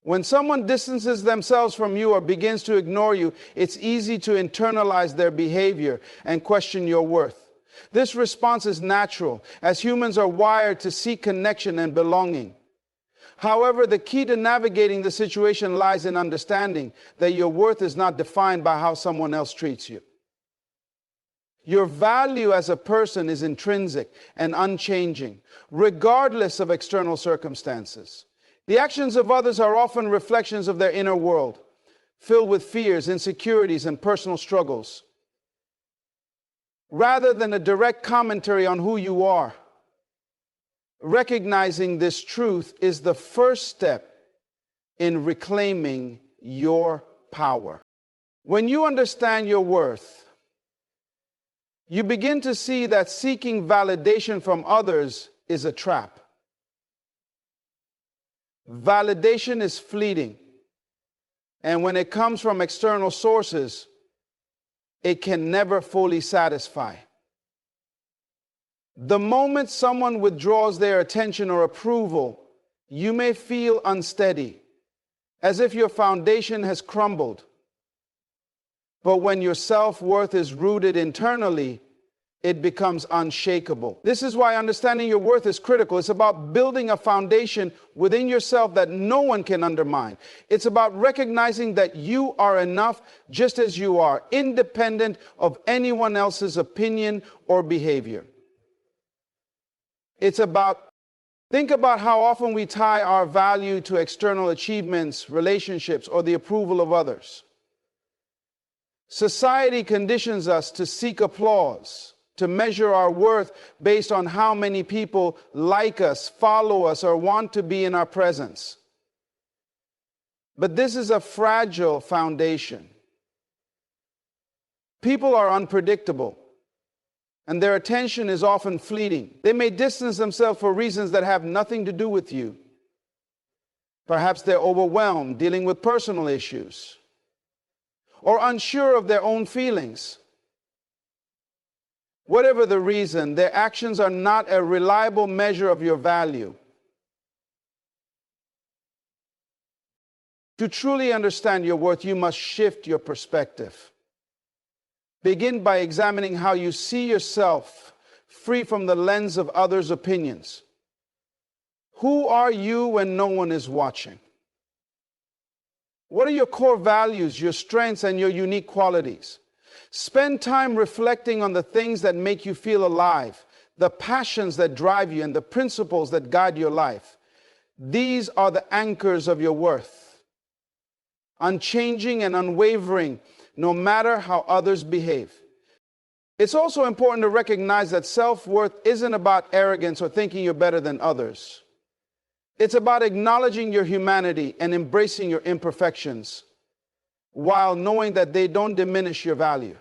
When someone distances themselves from you or begins to ignore you, it's easy to internalize their behavior and question your worth. This response is natural, as humans are wired to seek connection and belonging. However, the key to navigating the situation lies in understanding that your worth is not defined by how someone else treats you. Your value as a person is intrinsic and unchanging, regardless of external circumstances. The actions of others are often reflections of their inner world, filled with fears, insecurities, and personal struggles, rather than a direct commentary on who you are. Recognizing this truth is the first step in reclaiming your power. When you understand your worth, you begin to see that seeking validation from others is a trap. Validation is fleeting, and when it comes from external sources, it can never fully satisfy. The moment someone withdraws their attention or approval, you may feel unsteady, as if your foundation has crumbled. But when your self-worth is rooted internally, it becomes unshakable. This is why understanding your worth is critical. It's about building a foundation within yourself that no one can undermine. It's about recognizing that you are enough just as you are, independent of anyone else's opinion or behavior. Think about how often we tie our value to external achievements, relationships, or the approval of others. Society conditions us to seek applause, to measure our worth based on how many people like us, follow us, or want to be in our presence. But this is a fragile foundation. People are unpredictable, and their attention is often fleeting. They may distance themselves for reasons that have nothing to do with you. Perhaps they're overwhelmed, dealing with personal issues, or unsure of their own feelings. Whatever the reason, their actions are not a reliable measure of your value. To truly understand your worth, you must shift your perspective. Begin by examining how you see yourself, free from the lens of others' opinions. Who are you when no one is watching? What are your core values, your strengths, and your unique qualities? Spend time reflecting on the things that make you feel alive, the passions that drive you, and the principles that guide your life. These are the anchors of your worth, unchanging and unwavering, no matter how others behave. It's also important to recognize that self-worth isn't about arrogance or thinking you're better than others. It's about acknowledging your humanity and embracing your imperfections, while knowing that they don't diminish your value.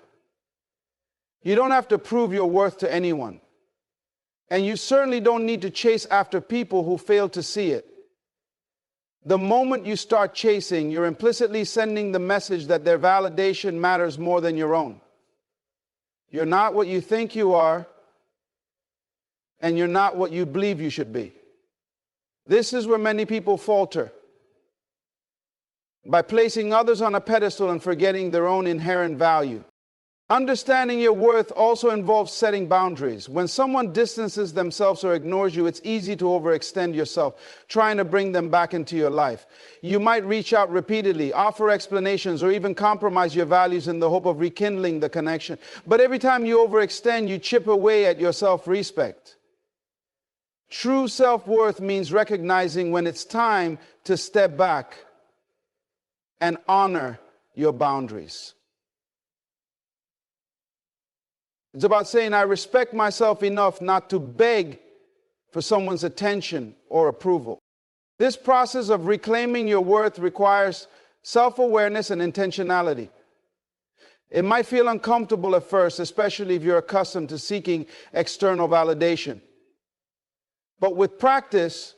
You don't have to prove your worth to anyone. And you certainly don't need to chase after people who fail to see it. The moment you start chasing, you're implicitly sending the message that their validation matters more than your own. You're not what you think you are, and you're not what you believe you should be. This is where many people falter, by placing others on a pedestal and forgetting their own inherent value. Understanding your worth also involves setting boundaries. When someone distances themselves or ignores you, it's easy to overextend yourself, trying to bring them back into your life. You might reach out repeatedly, offer explanations, or even compromise your values in the hope of rekindling the connection. But every time you overextend, you chip away at your self-respect. True self-worth means recognizing when it's time to step back and honor your boundaries. It's about saying, I respect myself enough not to beg for someone's attention or approval. This process of reclaiming your worth requires self-awareness and intentionality. It might feel uncomfortable at first, especially if you're accustomed to seeking external validation. But with practice,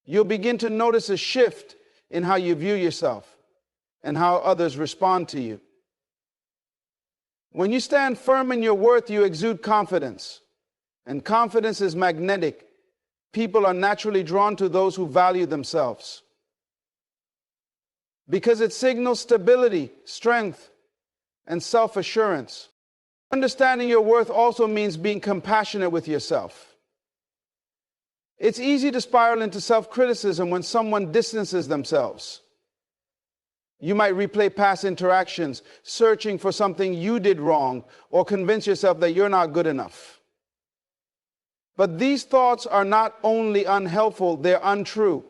you'll begin to notice a shift in how you view yourself and how others respond to you. When you stand firm in your worth, you exude confidence. And confidence is magnetic. People are naturally drawn to those who value themselves. because it signals stability, strength, and self-assurance. Understanding your worth also means being compassionate with yourself. It's easy to spiral into self-criticism when someone distances themselves. You might replay past interactions, searching for something you did wrong, or convince yourself that you're not good enough. But these thoughts are not only unhelpful, they're untrue.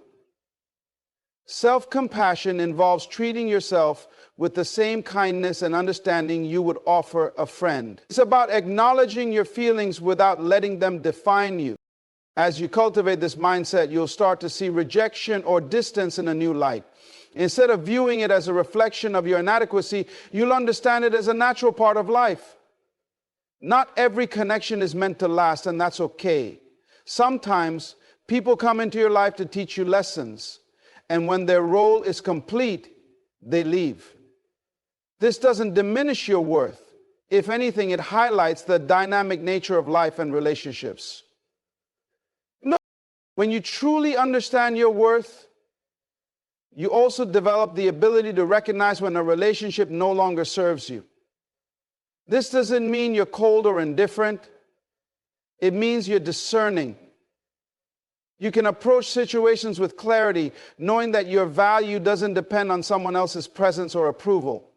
Self-compassion involves treating yourself with the same kindness and understanding you would offer a friend. It's about acknowledging your feelings without letting them define you. As you cultivate this mindset, you'll start to see rejection or distance in a new light. Instead of viewing it as a reflection of your inadequacy, you'll understand it as a natural part of life. Not every connection is meant to last, and that's okay. Sometimes people come into your life to teach you lessons, and when their role is complete, they leave. This doesn't diminish your worth. If anything, it highlights the dynamic nature of life and relationships. No, when you truly understand your worth, you also develop the ability to recognize when a relationship no longer serves you. This doesn't mean you're cold or indifferent. It means you're discerning. You can approach situations with clarity, knowing that your value doesn't depend on someone else's presence or approval.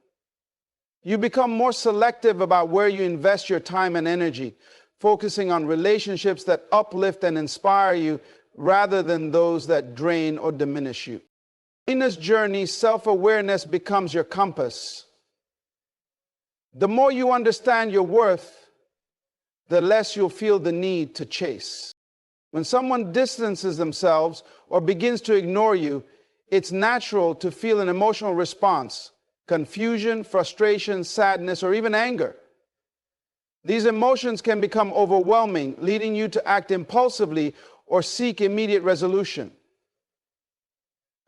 You become more selective about where you invest your time and energy, focusing on relationships that uplift and inspire you rather than those that drain or diminish you. In this journey, self-awareness becomes your compass. The more you understand your worth, the less you'll feel the need to chase. When someone distances themselves or begins to ignore you, it's natural to feel an emotional response: confusion, frustration, sadness, or even anger. These emotions can become overwhelming, leading you to act impulsively or seek immediate resolution.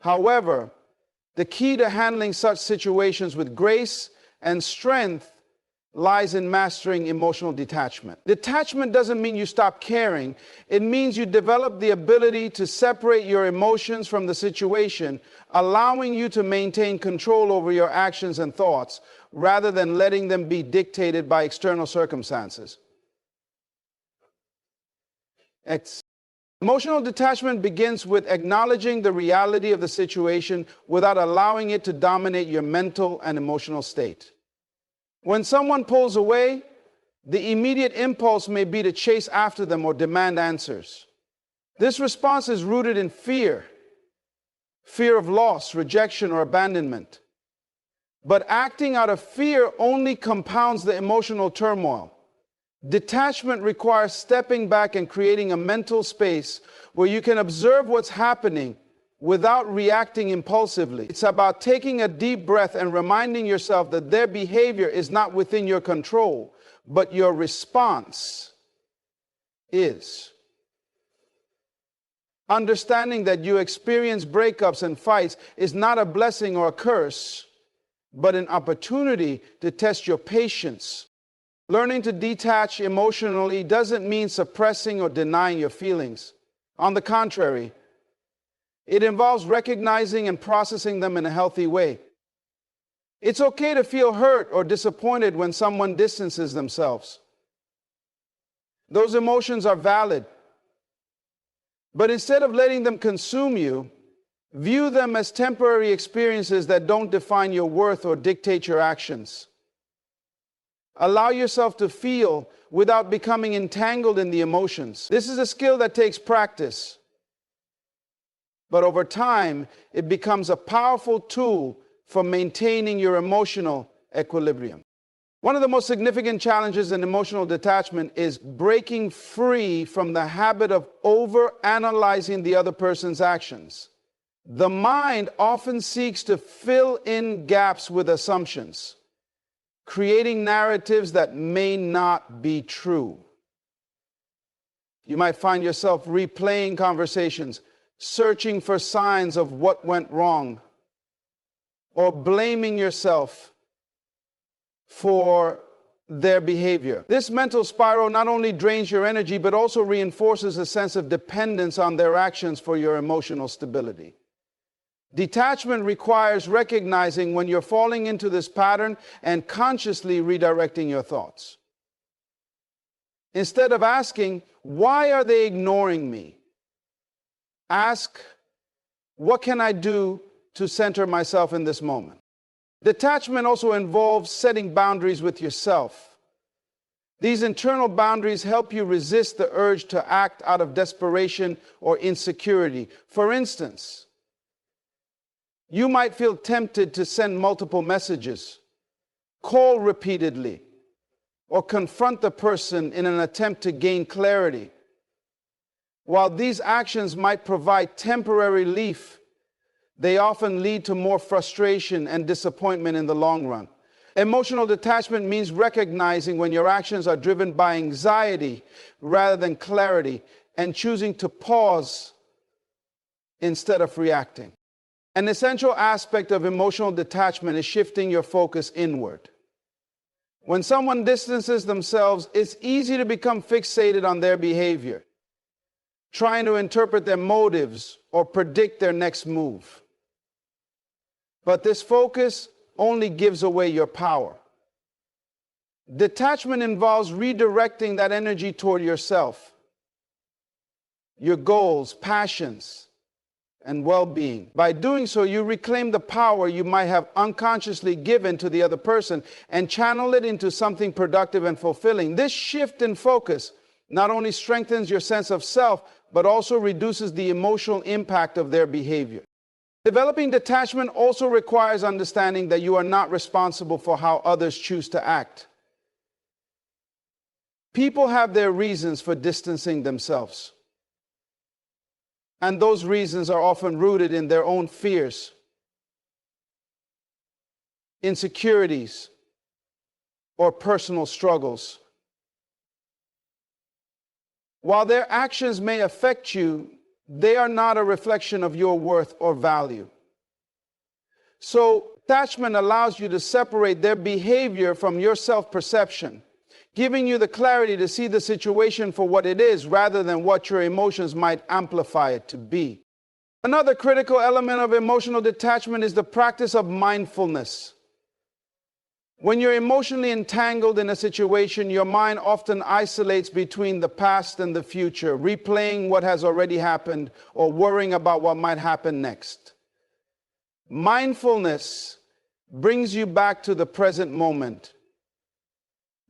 However, the key to handling such situations with grace and strength lies in mastering emotional detachment. Detachment doesn't mean you stop caring. It means you develop the ability to separate your emotions from the situation, allowing you to maintain control over your actions and thoughts, rather than letting them be dictated by external circumstances. Emotional detachment begins with acknowledging the reality of the situation without allowing it to dominate your mental and emotional state. When someone pulls away, the immediate impulse may be to chase after them or demand answers. This response is rooted in fear of loss, rejection, or abandonment. But acting out of fear only compounds the emotional turmoil. Detachment requires stepping back and creating a mental space where you can observe what's happening without reacting impulsively. It's about taking a deep breath and reminding yourself that their behavior is not within your control, but your response is. Understanding that you experience breakups and fights is not a blessing or a curse, but an opportunity to test your patience. Learning to detach emotionally doesn't mean suppressing or denying your feelings. On the contrary, it involves recognizing and processing them in a healthy way. It's okay to feel hurt or disappointed when someone distances themselves. Those emotions are valid. But instead of letting them consume you, view them as temporary experiences that don't define your worth or dictate your actions. Allow yourself to feel without becoming entangled in the emotions. This is a skill that takes practice. But over time, it becomes a powerful tool for maintaining your emotional equilibrium. One of the most significant challenges in emotional detachment is breaking free from the habit of over-analyzing the other person's actions. The mind often seeks to fill in gaps with assumptions, creating narratives that may not be true. You might find yourself replaying conversations, searching for signs of what went wrong, or blaming yourself for their behavior. This mental spiral not only drains your energy, but also reinforces a sense of dependence on their actions for your emotional stability. Detachment requires recognizing when you're falling into this pattern and consciously redirecting your thoughts. Instead of asking, why are they ignoring me? Ask, what can I do to center myself in this moment? Detachment also involves setting boundaries with yourself. These internal boundaries help you resist the urge to act out of desperation or insecurity. For instance, you might feel tempted to send multiple messages, call repeatedly, or confront the person in an attempt to gain clarity. While these actions might provide temporary relief, they often lead to more frustration and disappointment in the long run. Emotional detachment means recognizing when your actions are driven by anxiety rather than clarity and choosing to pause instead of reacting. An essential aspect of emotional detachment is shifting your focus inward. When someone distances themselves, it's easy to become fixated on their behavior, trying to interpret their motives or predict their next move. But this focus only gives away your power. Detachment involves redirecting that energy toward yourself, your goals, passions, and well-being. By doing so, you reclaim the power you might have unconsciously given to the other person and channel it into something productive and fulfilling. This shift in focus not only strengthens your sense of self, but also reduces the emotional impact of their behavior. Developing detachment also requires understanding that you are not responsible for how others choose to act. People have their reasons for distancing themselves. And those reasons are often rooted in their own fears, insecurities, or personal struggles. While their actions may affect you, they are not a reflection of your worth or value. So, detachment allows you to separate their behavior from your self-perception, giving you the clarity to see the situation for what it is rather than what your emotions might amplify it to be. Another critical element of emotional detachment is the practice of mindfulness. When you're emotionally entangled in a situation, your mind often isolates between the past and the future, replaying what has already happened or worrying about what might happen next. Mindfulness brings you back to the present moment,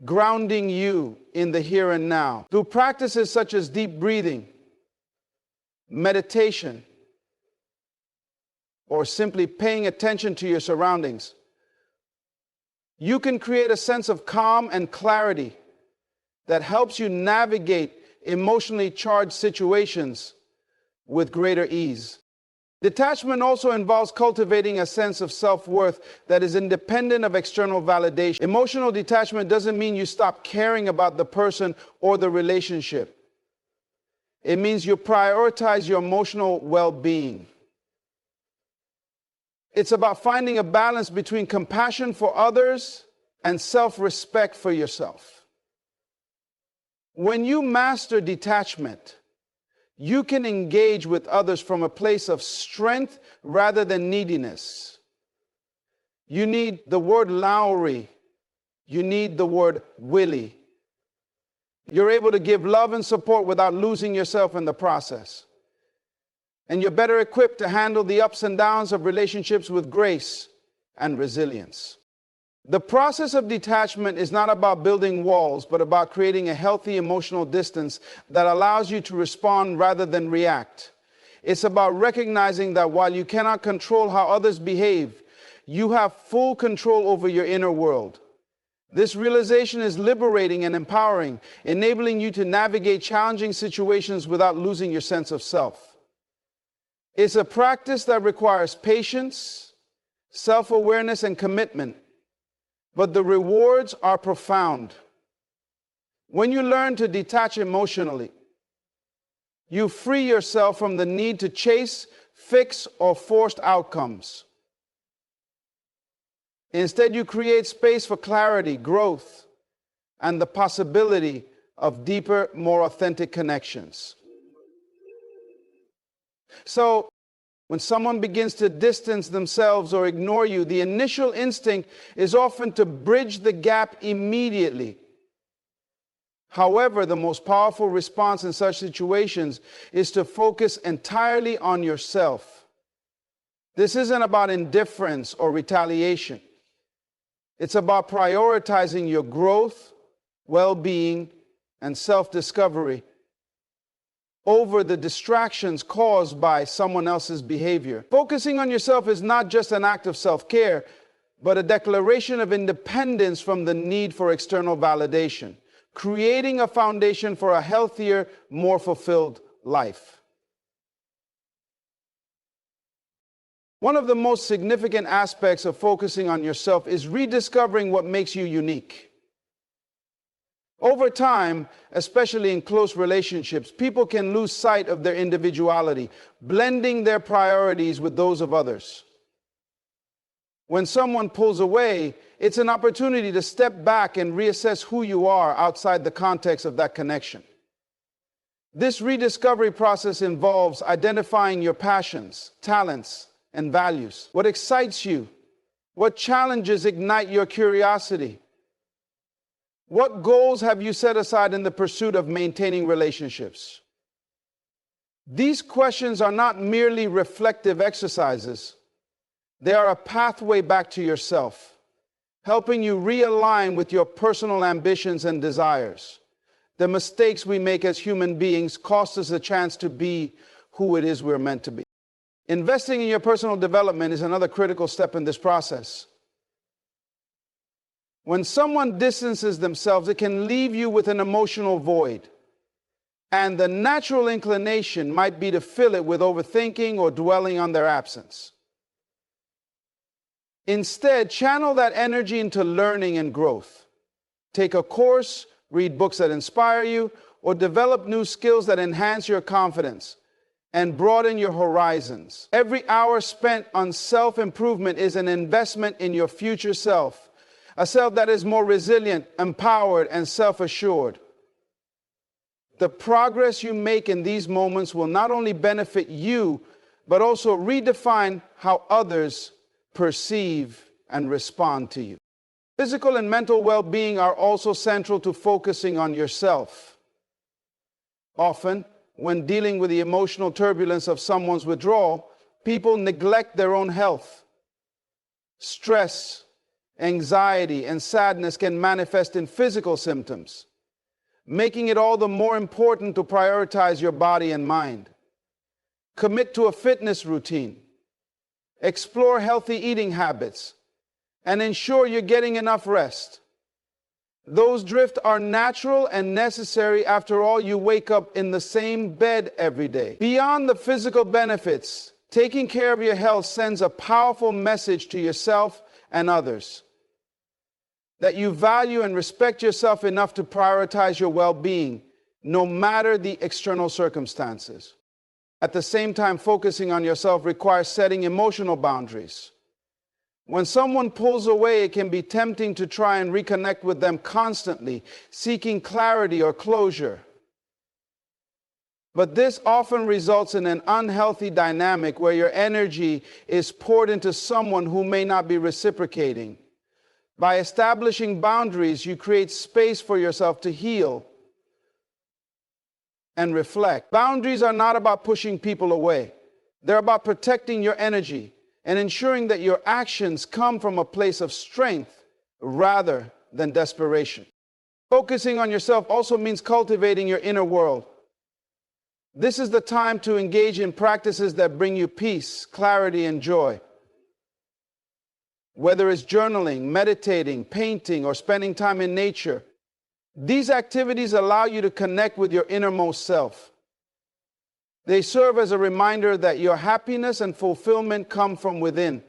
grounding you in the here and now. Through practices such as deep breathing, meditation, or simply paying attention to your surroundings, you can create a sense of calm and clarity that helps you navigate emotionally charged situations with greater ease. Detachment also involves cultivating a sense of self-worth that is independent of external validation. Emotional detachment doesn't mean you stop caring about the person or the relationship. It means you prioritize your emotional well-being. It's about finding a balance between compassion for others and self-respect for yourself. When you master detachment, you can engage with others from a place of strength rather than neediness. You need the word Lowry. You need the word Willie. You're able to give love and support without losing yourself in the process. And you're better equipped to handle the ups and downs of relationships with grace and resilience. The process of detachment is not about building walls, but about creating a healthy emotional distance that allows you to respond rather than react. It's about recognizing that while you cannot control how others behave, you have full control over your inner world. This realization is liberating and empowering, enabling you to navigate challenging situations without losing your sense of self. It's a practice that requires patience, self-awareness, and commitment, but the rewards are profound. When you learn to detach emotionally, you free yourself from the need to chase, fix, or forced outcomes. Instead, you create space for clarity, growth, and the possibility of deeper, more authentic connections. So, When someone begins to distance themselves or ignore you, the initial instinct is often to bridge the gap immediately. However, the most powerful response in such situations is to focus entirely on yourself. This isn't about indifference or retaliation. It's about prioritizing your growth, well-being, and self-discovery over the distractions caused by someone else's behavior. Focusing on yourself is not just an act of self-care, but a declaration of independence from the need for external validation, creating a foundation for a healthier, more fulfilled life. One of the most significant aspects of focusing on yourself is rediscovering what makes you unique. Over time, especially in close relationships, people can lose sight of their individuality, blending their priorities with those of others. When someone pulls away, it's an opportunity to step back and reassess who you are outside the context of that connection. This rediscovery process involves identifying your passions, talents, and values. What excites you? What challenges ignite your curiosity? What goals have you set aside in the pursuit of maintaining relationships? These questions are not merely reflective exercises. They are a pathway back to yourself, helping you realign with your personal ambitions and desires. The mistakes we make as human beings cost us a chance to be who it is we're meant to be. Investing in your personal development is another critical step in this process. When someone distances themselves, it can leave you with an emotional void. And the natural inclination might be to fill it with overthinking or dwelling on their absence. Instead, channel that energy into learning and growth. Take a course, read books that inspire you, or develop new skills that enhance your confidence and broaden your horizons. Every hour spent on self-improvement is an investment in your future self. A self that is more resilient, empowered, and self-assured. The progress you make in these moments will not only benefit you, but also redefine how others perceive and respond to you. Physical and mental well-being are also central to focusing on yourself. Often, when dealing with the emotional turbulence of someone's withdrawal, people neglect their own health. Stress, anxiety, and sadness can manifest in physical symptoms, making it all the more important to prioritize your body and mind. Commit to a fitness routine, explore healthy eating habits, and ensure you're getting enough rest. Those drifts are natural and necessary. After all, you wake up in the same bed every day. Beyond the physical benefits, taking care of your health sends a powerful message to yourself and others that you value and respect yourself enough to prioritize your well-being, no matter the external circumstances. At the same time, focusing on yourself requires setting emotional boundaries. When someone pulls away, it can be tempting to try and reconnect with them constantly, seeking clarity or closure. But this often results in an unhealthy dynamic where your energy is poured into someone who may not be reciprocating. By establishing boundaries, you create space for yourself to heal and reflect. Boundaries are not about pushing people away. They're about protecting your energy and ensuring that your actions come from a place of strength rather than desperation. Focusing on yourself also means cultivating your inner world. This is the time to engage in practices that bring you peace, clarity, and joy. Whether it's journaling, meditating, painting, or spending time in nature, these activities allow you to connect with your innermost self. They serve as a reminder that your happiness and fulfillment come from within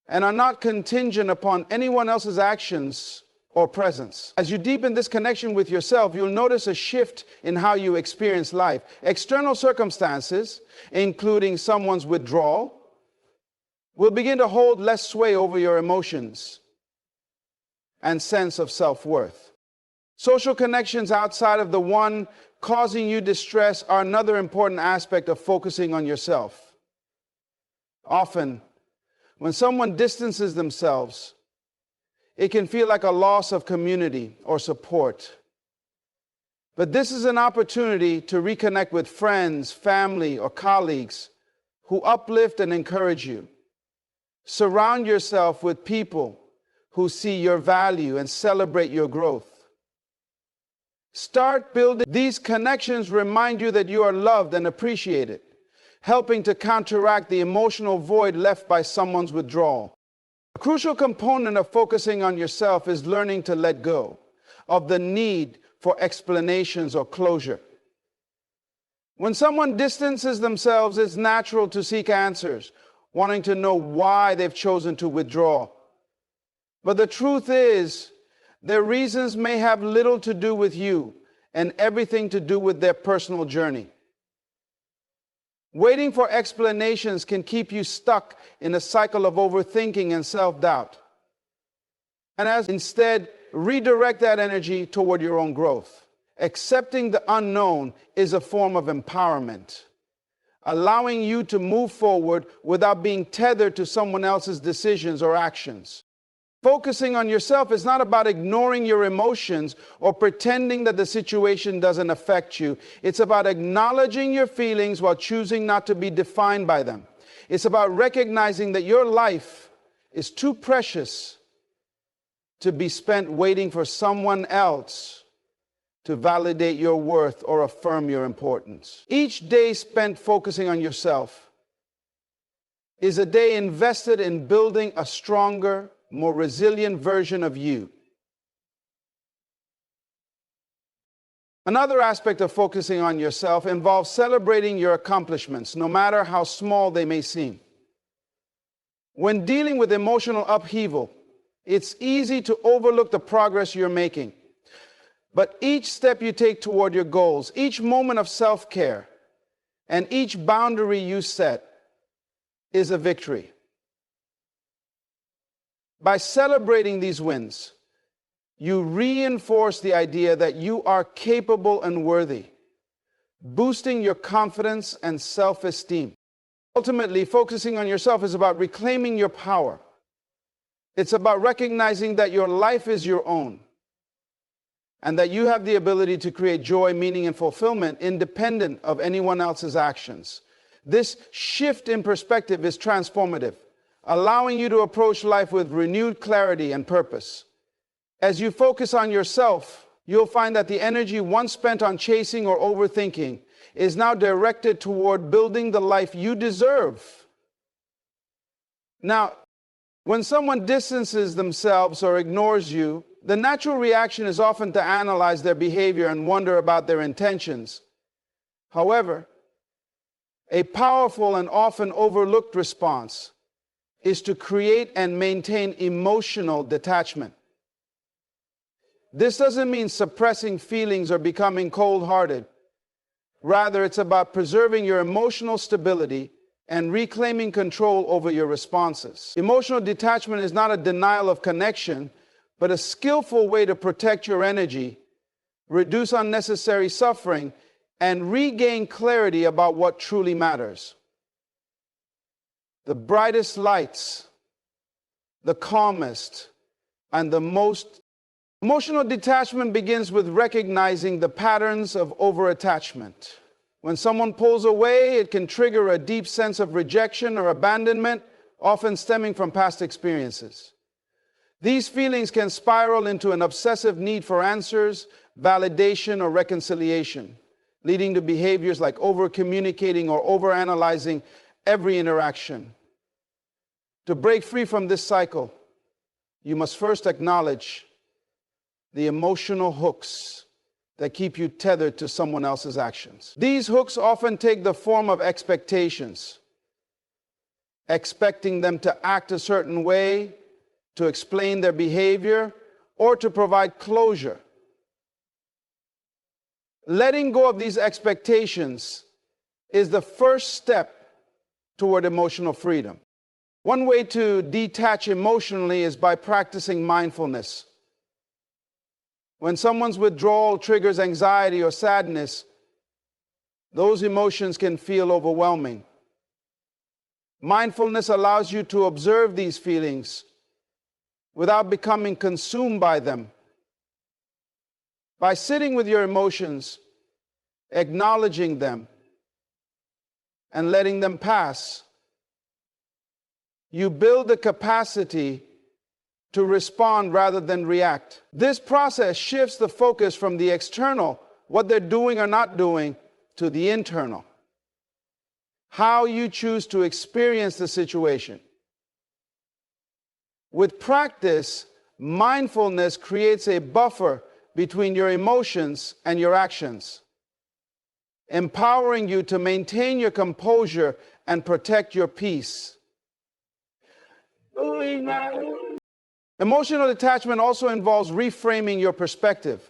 and are not contingent upon anyone else's actions or presence. As you deepen this connection with yourself, you'll notice a shift in how you experience life. External circumstances, including someone's withdrawal, will begin to hold less sway over your emotions and sense of self-worth. Social connections outside of the one causing you distress are another important aspect of focusing on yourself. Often, when someone distances themselves, it can feel like a loss of community or support. But this is an opportunity to reconnect with friends, family, or colleagues who uplift and encourage you. Surround yourself with people who see your value and celebrate your growth. Start building. These connections remind you that you are loved and appreciated, helping to counteract the emotional void left by someone's withdrawal. A crucial component of focusing on yourself is learning to let go of the need for explanations or closure. When someone distances themselves, it's natural to seek answers, wanting to know why they've chosen to withdraw. But the truth is, their reasons may have little to do with you and everything to do with their personal journey. Waiting for explanations can keep you stuck in a cycle of overthinking and self-doubt. And instead, redirect that energy toward your own growth. Accepting the unknown is a form of empowerment, allowing you to move forward without being tethered to someone else's decisions or actions. Focusing on yourself is not about ignoring your emotions or pretending that the situation doesn't affect you. It's about acknowledging your feelings while choosing not to be defined by them. It's about recognizing that your life is too precious to be spent waiting for someone else to validate your worth or affirm your importance. Each day spent focusing on yourself is a day invested in building a stronger, more resilient version of you. Another aspect of focusing on yourself involves celebrating your accomplishments, no matter how small they may seem. When dealing with emotional upheaval, it's easy to overlook the progress you're making. But each step you take toward your goals, each moment of self-care, and each boundary you set is a victory. By celebrating these wins, you reinforce the idea that you are capable and worthy, boosting your confidence and self-esteem. Ultimately, focusing on yourself is about reclaiming your power. It's about recognizing that your life is your own and that you have the ability to create joy, meaning, and fulfillment independent of anyone else's actions. This shift in perspective is transformative, allowing you to approach life with renewed clarity and purpose. As you focus on yourself, you'll find that the energy once spent on chasing or overthinking is now directed toward building the life you deserve. Now, when someone distances themselves or ignores you, the natural reaction is often to analyze their behavior and wonder about their intentions. However, a powerful and often overlooked response is to create and maintain emotional detachment. This doesn't mean suppressing feelings or becoming cold-hearted. Rather, it's about preserving your emotional stability and reclaiming control over your responses. Emotional detachment is not a denial of connection, but a skillful way to protect your energy, reduce unnecessary suffering, and regain clarity about what truly matters. The brightest lights, the calmest, and the most emotional detachment begins with recognizing the patterns of overattachment. When someone pulls away, it can trigger a deep sense of rejection or abandonment, often stemming from past experiences. These feelings can spiral into an obsessive need for answers, validation, or reconciliation, leading to behaviors like over-communicating or over-analyzing every interaction. To break free from this cycle, you must first acknowledge the emotional hooks that keep you tethered to someone else's actions. These hooks often take the form of expectations, expecting them to act a certain way, to explain their behavior, or to provide closure. Letting go of these expectations is the first step toward emotional freedom. One way to detach emotionally is by practicing mindfulness. When someone's withdrawal triggers anxiety or sadness, those emotions can feel overwhelming. Mindfulness allows you to observe these feelings without becoming consumed by them. By sitting with your emotions, acknowledging them, and letting them pass, you build the capacity to respond rather than react. This process shifts the focus from the external, what they're doing or not doing, to the internal, how you choose to experience the situation. With practice, mindfulness creates a buffer between your emotions and your actions, empowering you to maintain your composure and protect your peace. Emotional detachment also involves reframing your perspective.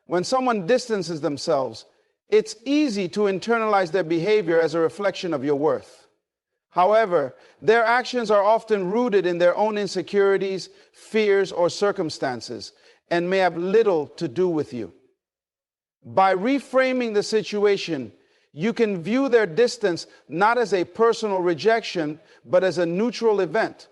When someone distances themselves, it's easy to internalize their behavior as a reflection of your worth. However, their actions are often rooted in their own insecurities, fears, or circumstances, and may have little to do with you. By reframing the situation, you can view their distance not as a personal rejection, but as a neutral event,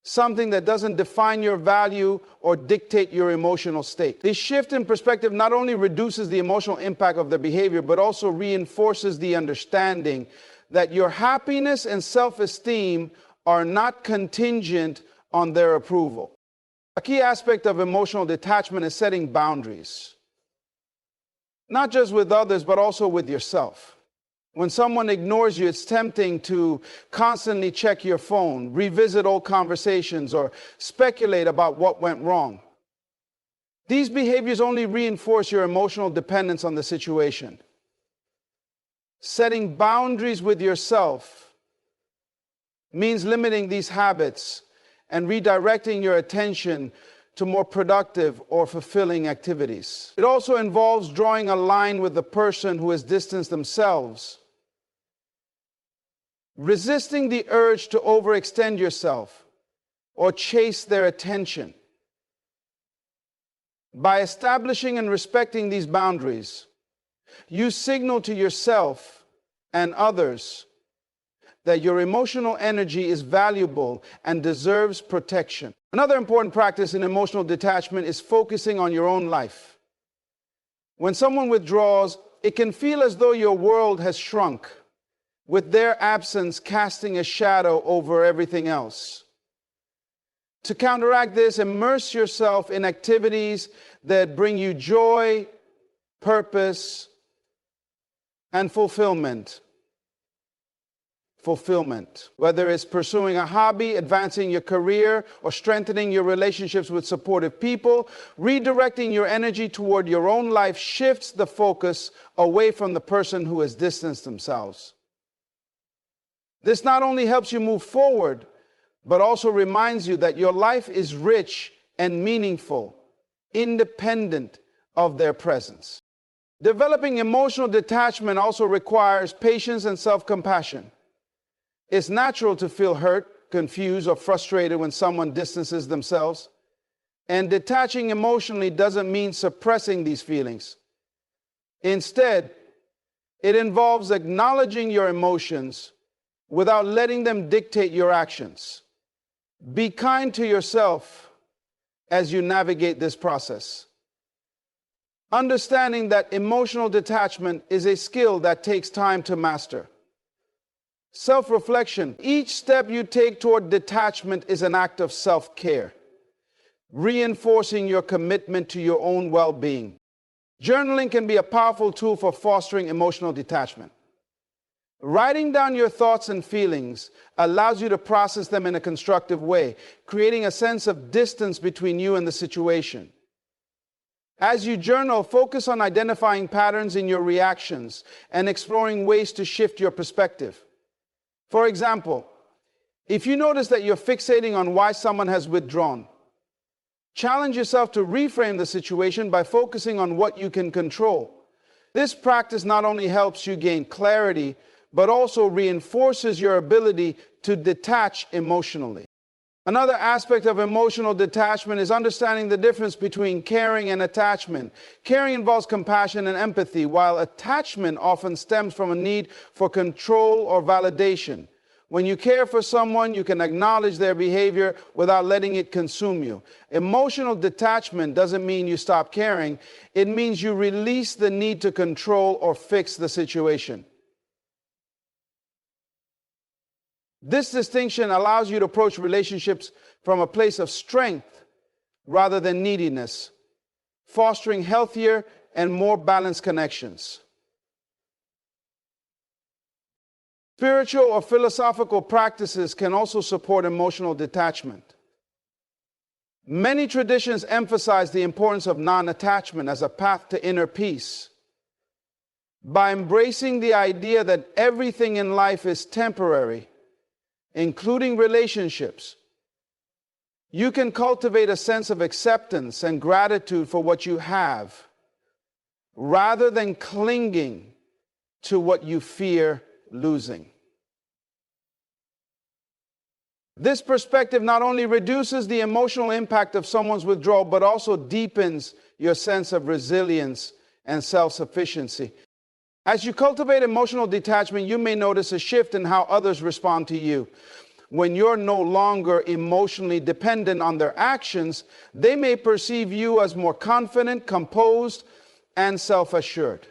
something that doesn't define your value or dictate your emotional state. This shift in perspective not only reduces the emotional impact of their behavior, but also reinforces the understanding that your happiness and self-esteem are not contingent on their approval. A key aspect of emotional detachment is setting boundaries, not just with others, but also with yourself. When someone ignores you, it's tempting to constantly check your phone, revisit old conversations, or speculate about what went wrong. These behaviors only reinforce your emotional dependence on the situation. Setting boundaries with yourself means limiting these habits and redirecting your attention to more productive or fulfilling activities. It also involves drawing a line with the person who has distanced themselves, resisting the urge to overextend yourself or chase their attention. By establishing and respecting these boundaries, you signal to yourself and others that your emotional energy is valuable and deserves protection. Another important practice in emotional detachment is focusing on your own life. When someone withdraws, it can feel as though your world has shrunk, with their absence casting a shadow over everything else. To counteract this, immerse yourself in activities that bring you joy, purpose, and fulfillment. Whether it's pursuing a hobby, advancing your career, or strengthening your relationships with supportive people, redirecting your energy toward your own life shifts the focus away from the person who has distanced themselves. This not only helps you move forward, but also reminds you that your life is rich and meaningful, independent of their presence. Developing emotional detachment also requires patience and self-compassion. It's natural to feel hurt, confused, or frustrated when someone distances themselves. And detaching emotionally doesn't mean suppressing these feelings. Instead, it involves acknowledging your emotions without letting them dictate your actions. Be kind to yourself as you navigate this process, understanding that emotional detachment is a skill that takes time to master. Self-reflection. Each step you take toward detachment is an act of self-care, reinforcing your commitment to your own well-being. Journaling can be a powerful tool for fostering emotional detachment. Writing down your thoughts and feelings allows you to process them in a constructive way, creating a sense of distance between you and the situation. As you journal, focus on identifying patterns in your reactions and exploring ways to shift your perspective. For example, if you notice that you're fixating on why someone has withdrawn, challenge yourself to reframe the situation by focusing on what you can control. This practice not only helps you gain clarity, but also reinforces your ability to detach emotionally. Another aspect of emotional detachment is understanding the difference between caring and attachment. Caring involves compassion and empathy, while attachment often stems from a need for control or validation. When you care for someone, you can acknowledge their behavior without letting it consume you. Emotional detachment doesn't mean you stop caring. It means you release the need to control or fix the situation. This distinction allows you to approach relationships from a place of strength rather than neediness, fostering healthier and more balanced connections. Spiritual or philosophical practices can also support emotional detachment. Many traditions emphasize the importance of non-attachment as a path to inner peace. By embracing the idea that everything in life is temporary, including relationships, you can cultivate a sense of acceptance and gratitude for what you have, rather than clinging to what you fear losing. This perspective not only reduces the emotional impact of someone's withdrawal, but also deepens your sense of resilience and self-sufficiency. As you cultivate emotional detachment, you may notice a shift in how others respond to you. When you're no longer emotionally dependent on their actions, they may perceive you as more confident, composed, and self-assured.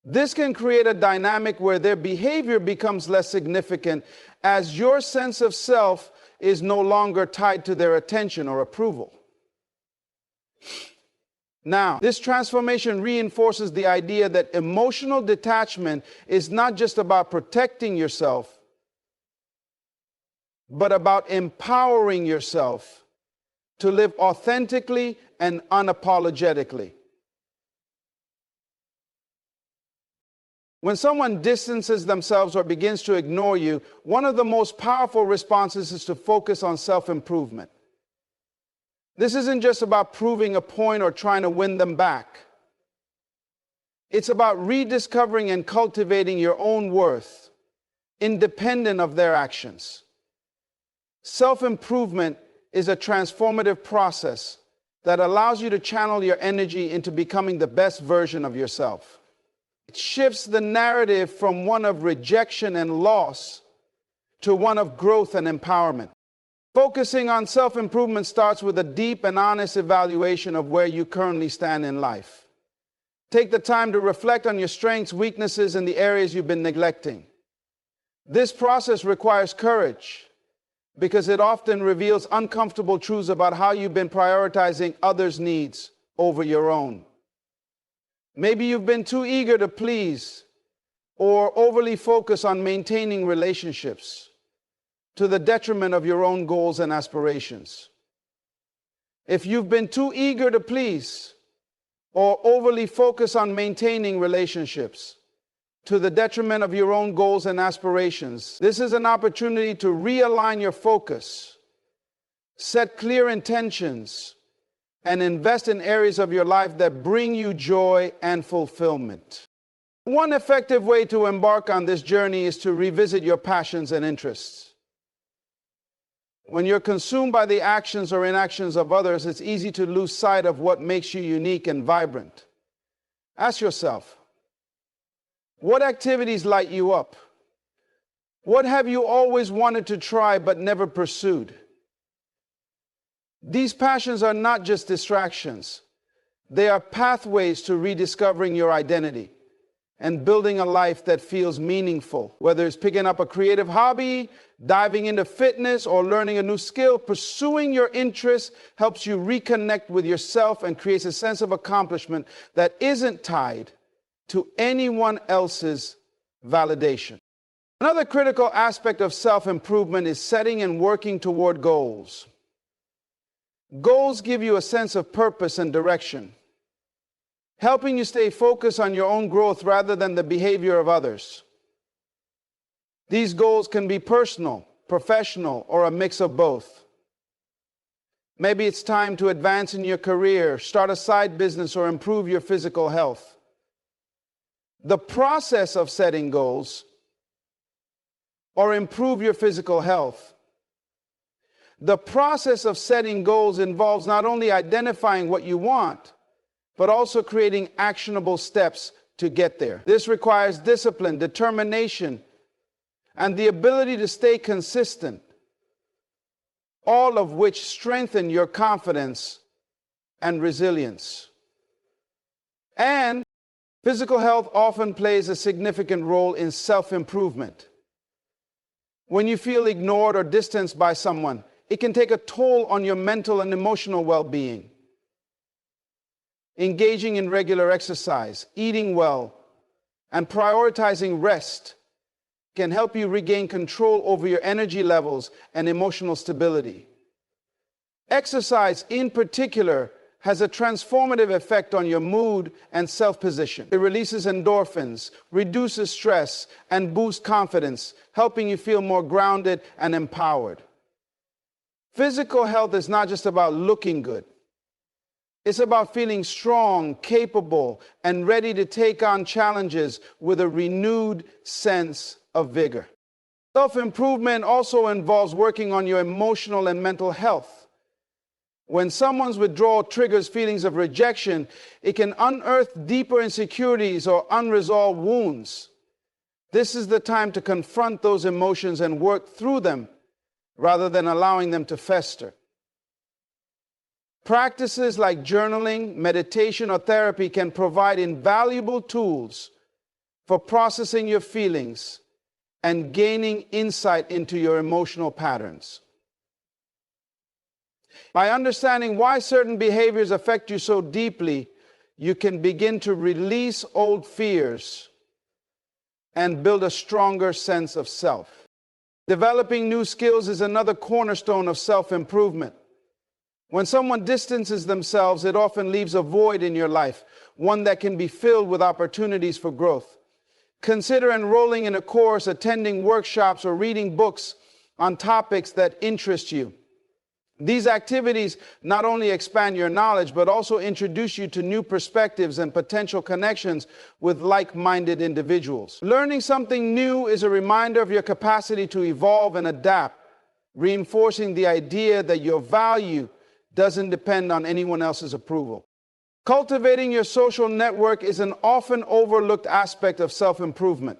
This can create a dynamic where their behavior becomes less significant as your sense of self is no longer tied to their attention or approval. Now, this transformation reinforces the idea that emotional detachment is not just about protecting yourself, but about empowering yourself to live authentically and unapologetically. When someone distances themselves or begins to ignore you, one of the most powerful responses is to focus on self-improvement. This isn't just about proving a point or trying to win them back. It's about rediscovering and cultivating your own worth, independent of their actions. Self-improvement is a transformative process that allows you to channel your energy into becoming the best version of yourself. It shifts the narrative from one of rejection and loss to one of growth and empowerment. Focusing on self-improvement starts with a deep and honest evaluation of where you currently stand in life. Take the time to reflect on your strengths, weaknesses, and the areas you've been neglecting. This process requires courage because it often reveals uncomfortable truths about how you've been prioritizing others' needs over your own. Maybe you've been too eager to please or overly focused on maintaining relationships to the detriment of your own goals and aspirations. If you've been too eager to please or overly focused on maintaining relationships to the detriment of your own goals and aspirations, this is an opportunity to realign your focus, set clear intentions, and invest in areas of your life that bring you joy and fulfillment. One effective way to embark on this journey is to revisit your passions and interests. When you're consumed by the actions or inactions of others, it's easy to lose sight of what makes you unique and vibrant. Ask yourself, what activities light you up? What have you always wanted to try but never pursued? These passions are not just distractions. They are pathways to rediscovering your identity and building a life that feels meaningful. Whether it's picking up a creative hobby, diving into fitness, or learning a new skill, pursuing your interests helps you reconnect with yourself and creates a sense of accomplishment that isn't tied to anyone else's validation. Another critical aspect of self-improvement is setting and working toward goals. Goals give you a sense of purpose and direction, helping you stay focused on your own growth rather than the behavior of others. These goals can be personal, professional, or a mix of both. Maybe it's time to advance in your career, start a side business, or improve your physical health. The process of setting goals or improve your physical health. The process of setting goals involves not only identifying what you want, but also creating actionable steps to get there. This requires discipline, determination, and the ability to stay consistent, all of which strengthen your confidence and resilience. And physical health often plays a significant role in self-improvement. When you feel ignored or distanced by someone, it can take a toll on your mental and emotional well-being. Engaging in regular exercise, eating well, and prioritizing rest can help you regain control over your energy levels and emotional stability. Exercise, in particular, has a transformative effect on your mood and self-position. It releases endorphins, reduces stress, and boosts confidence, helping you feel more grounded and empowered. Physical health is not just about looking good. It's about feeling strong, capable, and ready to take on challenges with a renewed sense of vigor. Self-improvement also involves working on your emotional and mental health. When someone's withdrawal triggers feelings of rejection, it can unearth deeper insecurities or unresolved wounds. This is the time to confront those emotions and work through them rather than allowing them to fester. Practices like journaling, meditation, or therapy can provide invaluable tools for processing your feelings and gaining insight into your emotional patterns. By understanding why certain behaviors affect you so deeply, you can begin to release old fears and build a stronger sense of self. Developing new skills is another cornerstone of self-improvement. When someone distances themselves, it often leaves a void in your life, one that can be filled with opportunities for growth. Consider enrolling in a course, attending workshops, or reading books on topics that interest you. These activities not only expand your knowledge, but also introduce you to new perspectives and potential connections with like-minded individuals. Learning something new is a reminder of your capacity to evolve and adapt, reinforcing the idea that your value doesn't depend on anyone else's approval. Cultivating your social network is an often overlooked aspect of self-improvement.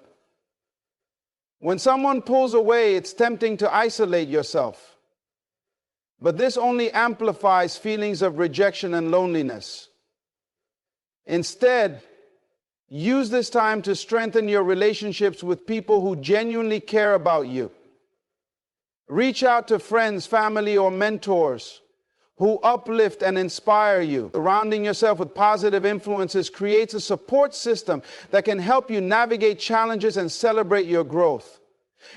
When someone pulls away, it's tempting to isolate yourself. But this only amplifies feelings of rejection and loneliness. Instead, use this time to strengthen your relationships with people who genuinely care about you. Reach out to friends, family, or mentors who uplift and inspire you. Surrounding yourself with positive influences creates a support system that can help you navigate challenges and celebrate your growth.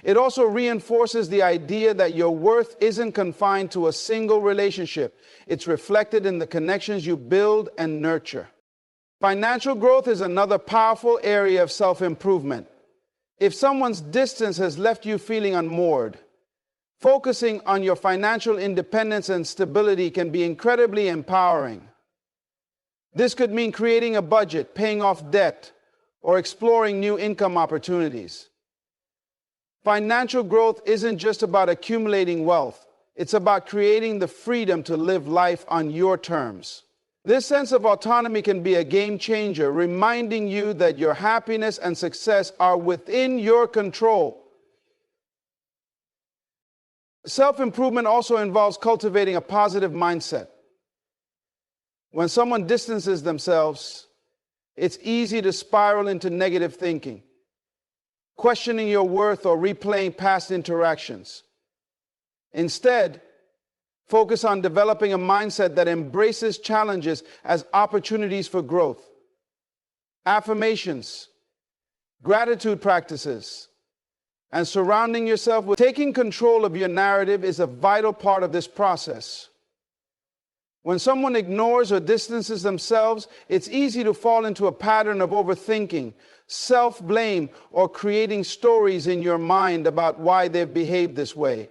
It also reinforces the idea that your worth isn't confined to a single relationship. It's reflected in the connections you build and nurture. Financial growth is another powerful area of self-improvement. If someone's distance has left you feeling unmoored, focusing on your financial independence and stability can be incredibly empowering. This could mean creating a budget, paying off debt, or exploring new income opportunities. Financial growth isn't just about accumulating wealth. It's about creating the freedom to live life on your terms. This sense of autonomy can be a game changer, reminding you that your happiness and success are within your control. Self-improvement also involves cultivating a positive mindset. When someone distances themselves, it's easy to spiral into negative thinking, questioning your worth or replaying past interactions. Instead, focus on developing a mindset that embraces challenges as opportunities for growth. Affirmations, gratitude practices, and surrounding yourself with taking control of your narrative is a vital part of this process. When someone ignores or distances themselves, it's easy to fall into a pattern of overthinking, self-blame, or creating stories in your mind about why they've behaved this way.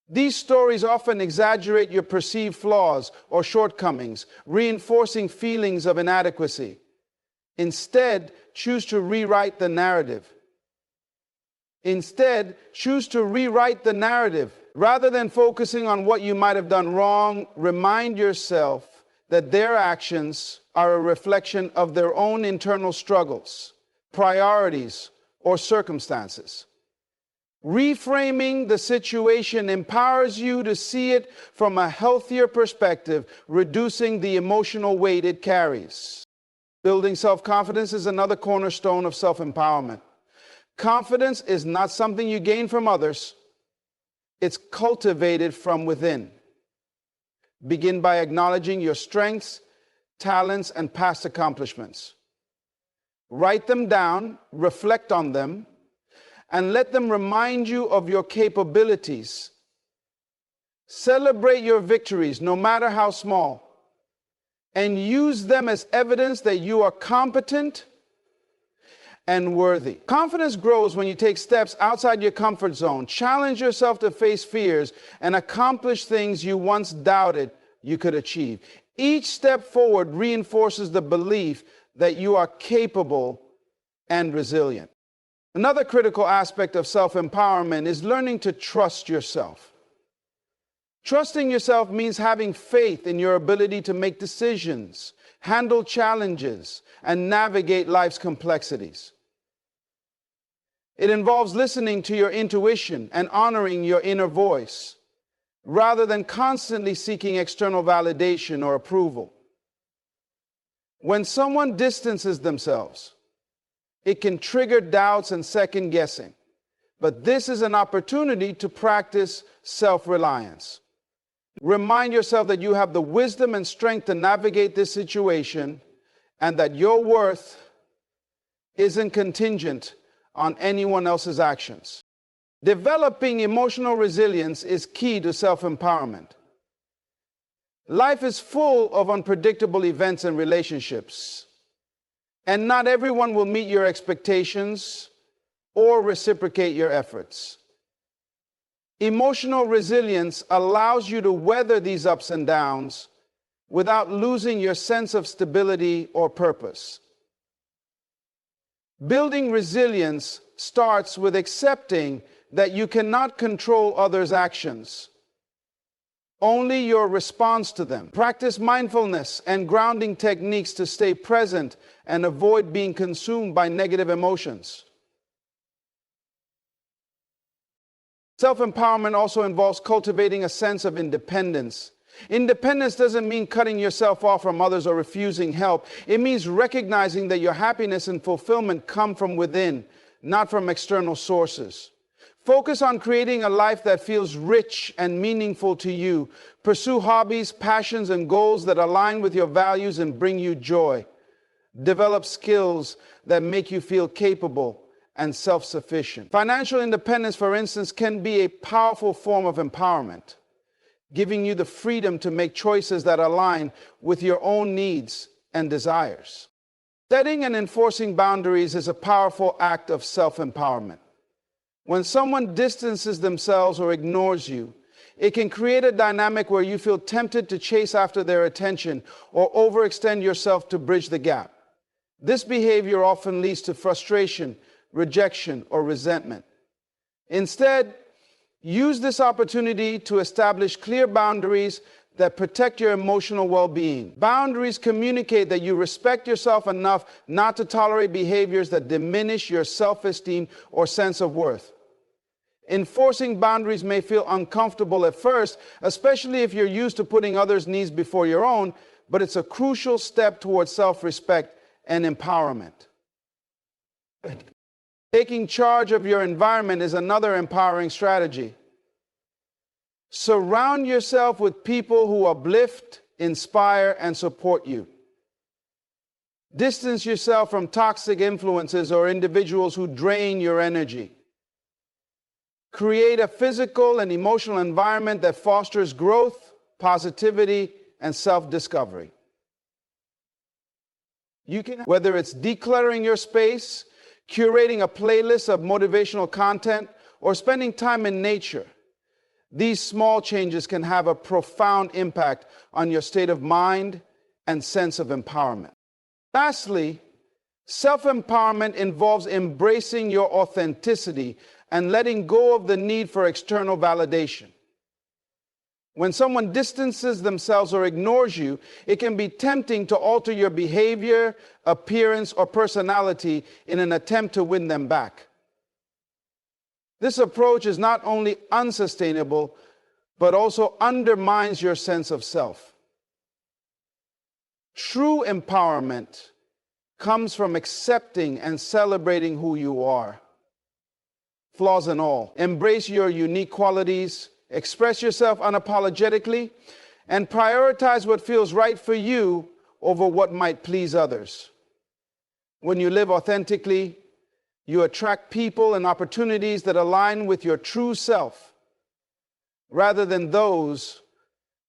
These stories often exaggerate your perceived flaws or shortcomings, reinforcing feelings of inadequacy. Instead, choose to rewrite the narrative. Rather than focusing on what you might have done wrong, remind yourself that their actions are a reflection of their own internal struggles, priorities, or circumstances. Reframing the situation empowers you to see it from a healthier perspective, reducing the emotional weight it carries. Building self-confidence is another cornerstone of self-empowerment. Confidence is not something you gain from others. It's cultivated from within. Begin by acknowledging your strengths, talents, and past accomplishments. Write them down, reflect on them, and let them remind you of your capabilities. Celebrate your victories, no matter how small, and use them as evidence that you are competent and worthy. Confidence grows when you take steps outside your comfort zone, challenge yourself to face fears, and accomplish things you once doubted you could achieve. Each step forward reinforces the belief that you are capable and resilient. Another critical aspect of self-empowerment is learning to trust yourself. Trusting yourself means having faith in your ability to make decisions, handle challenges, and navigate life's complexities. It involves listening to your intuition and honoring your inner voice, rather than constantly seeking external validation or approval. When someone distances themselves, it can trigger doubts and second guessing. But this is an opportunity to practice self-reliance. Remind yourself that you have the wisdom and strength to navigate this situation, and that your worth isn't contingent on anyone else's actions. Developing emotional resilience is key to self-empowerment. Life is full of unpredictable events and relationships, and not everyone will meet your expectations or reciprocate your efforts. Emotional resilience allows you to weather these ups and downs without losing your sense of stability or purpose. Building resilience starts with accepting that you cannot control others' actions, only your response to them. Practice mindfulness and grounding techniques to stay present and avoid being consumed by negative emotions. Self-empowerment also involves cultivating a sense of independence. Independence doesn't mean cutting yourself off from others or refusing help. It means recognizing that your happiness and fulfillment come from within, not from external sources. Focus on creating a life that feels rich and meaningful to you. Pursue hobbies, passions, and goals that align with your values and bring you joy. Develop skills that make you feel capable and self-sufficient. Financial independence, for instance, can be a powerful form of empowerment, giving you the freedom to make choices that align with your own needs and desires. Setting and enforcing boundaries is a powerful act of self-empowerment. When someone distances themselves or ignores you, it can create a dynamic where you feel tempted to chase after their attention or overextend yourself to bridge the gap. This behavior often leads to frustration, rejection, or resentment. Instead, use this opportunity to establish clear boundaries that protect your emotional well-being. Boundaries communicate that you respect yourself enough not to tolerate behaviors that diminish your self-esteem or sense of worth. Enforcing boundaries may feel uncomfortable at first, especially if you're used to putting others' needs before your own, but it's a crucial step towards self-respect and empowerment. Taking charge of your environment is another empowering strategy. Surround yourself with people who uplift, inspire, and support you. Distance yourself from toxic influences or individuals who drain your energy. Create a physical and emotional environment that fosters growth, positivity, and self-discovery. Whether it's decluttering your space, curating a playlist of motivational content, or spending time in nature, these small changes can have a profound impact on your state of mind and sense of empowerment. Lastly, self-empowerment involves embracing your authenticity and letting go of the need for external validation. When someone distances themselves or ignores you, it can be tempting to alter your behavior, appearance, or personality in an attempt to win them back. This approach is not only unsustainable, but also undermines your sense of self. True empowerment comes from accepting and celebrating who you are, flaws and all. Embrace your unique qualities, express yourself unapologetically, and prioritize what feels right for you over what might please others. When you live authentically, you attract people and opportunities that align with your true self, rather than those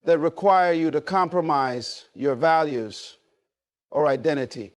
that require you to compromise your values or identity.